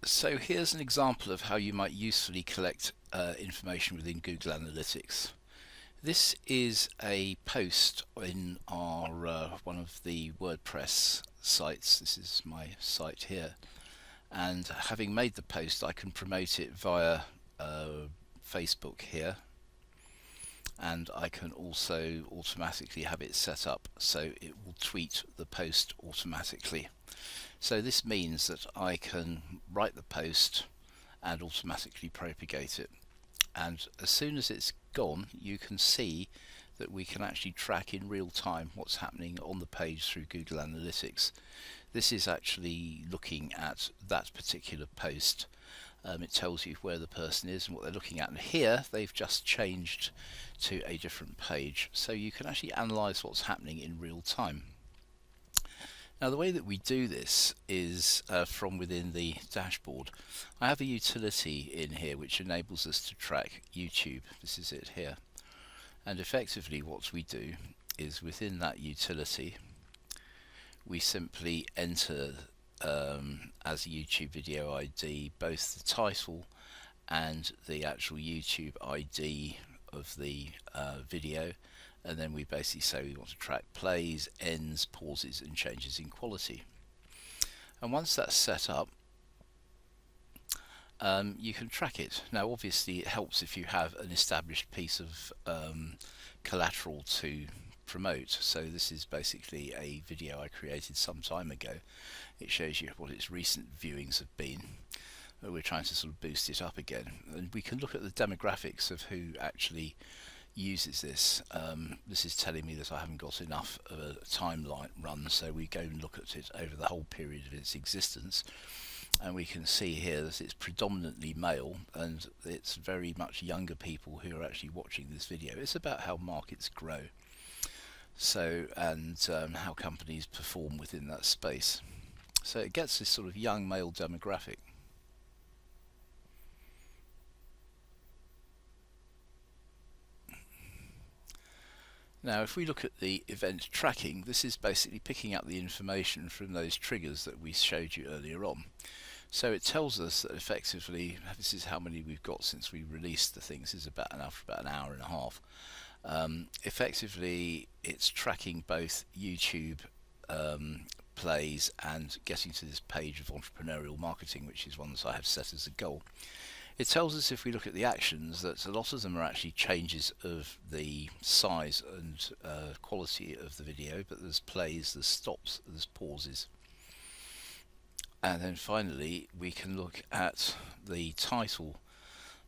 So here's an example of how you might usefully collect information within Google Analytics. This is a post in our one of the WordPress sites. This is my site here, and having made the post, I can promote it via Facebook here, and I can also automatically have it set up so it will tweet the post automatically. So this means that I can write the post and automatically propagate it, and as soon as it's gone, you can see that we can actually track in real time what's happening on the page through Google Analytics. This is actually looking at that particular post. It tells you where the person is and what they're looking at, and here they've just changed to a different page, so you can actually analyze what's happening in real time. Now the way that we do this is from within the dashboard. I have a utility in here which enables us to track YouTube. This is it here, and effectively what we do is within that utility we simply enter as a YouTube video ID both the title and the actual YouTube ID of the video, and then we basically say we want to track plays, ends, pauses and changes in quality. And once that's set up, you can track it. Now obviously it helps if you have an established piece of collateral to promote. So this is basically a video I created some time ago. It shows you what its recent viewings have been. We're trying to sort of boost it up again, and we can look at the demographics of who actually uses this. This is telling me that I haven't got enough of a timeline run, so we go and look at it over the whole period of its existence, and we can see here that it's predominantly male, and it's very much younger people who are actually watching this video. It's about how markets grow, so and how companies perform within that space. So it gets this sort of young male demographic. Now if we look at the event tracking, this is basically picking up the information from those triggers that we showed you earlier on. So it tells us that effectively, this is how many we've got since we released the thing. This is about an hour and a half. Effectively it's tracking both YouTube plays and getting to this page of entrepreneurial marketing, which is one that I have set as a goal. It tells us, if we look at the actions, that a lot of them are actually changes of the size and quality of the video, but there's plays, there's stops, there's pauses. And then finally we can look at the title,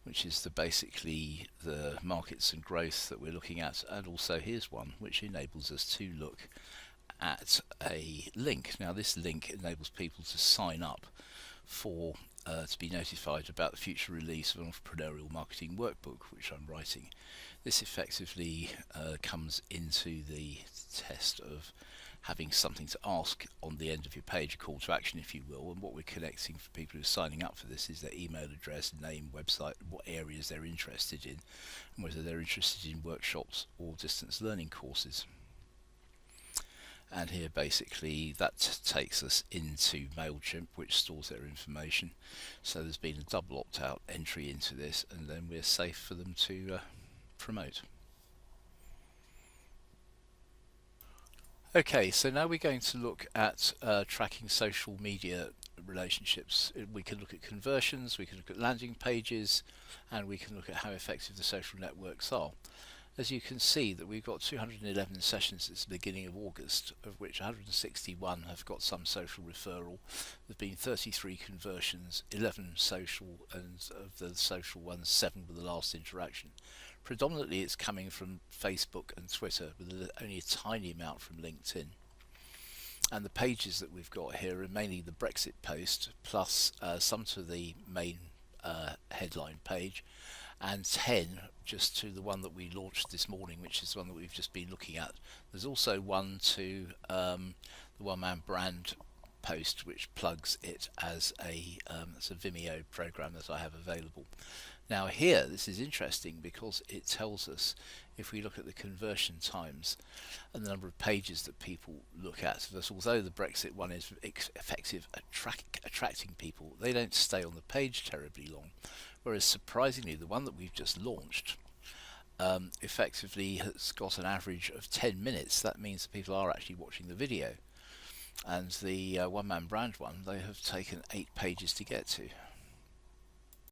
which is basically the markets and growth that we're looking at, and also here's one which enables us to look at a link. Now this link enables people to sign up for to be notified about the future release of an entrepreneurial marketing workbook which I'm writing. This effectively comes into the test of having something to ask on the end of your page, a call to action if you will, and what we're collecting for people who are signing up for this is their email address, name, website, what areas they're interested in, and whether they're interested in workshops or distance learning courses. And here basically that takes us into MailChimp, which stores their information. So there's been a double opt-out entry into this, and then we're safe for them to promote. Okay, so now we're going to look at tracking social media relationships. We can look at conversions, we can look at landing pages, and we can look at how effective the social networks are. As you can see that we've got 211 sessions since the beginning of August, of which 161 have got some social referral. There've been 33 conversions, 11 social, and of the social ones, 7 with the last interaction. Predominantly it's coming from Facebook and Twitter, with only a tiny amount from LinkedIn. And the pages that we've got here are mainly the Brexit post, plus some to the main headline page, and 10 just to the one that we launched this morning, which is the one that we've just been looking at. There's also one to the one-man brand post which plugs it as a Vimeo program that I have available. Now here, this is interesting because it tells us, if we look at the conversion times and the number of pages that people look at, that although the Brexit one is effective at attracting people, they don't stay on the page terribly long. Whereas surprisingly, the one that we've just launched effectively has got an average of 10 minutes. That means that people are actually watching the video. And the one-man brand one, they have taken 8 pages to get to.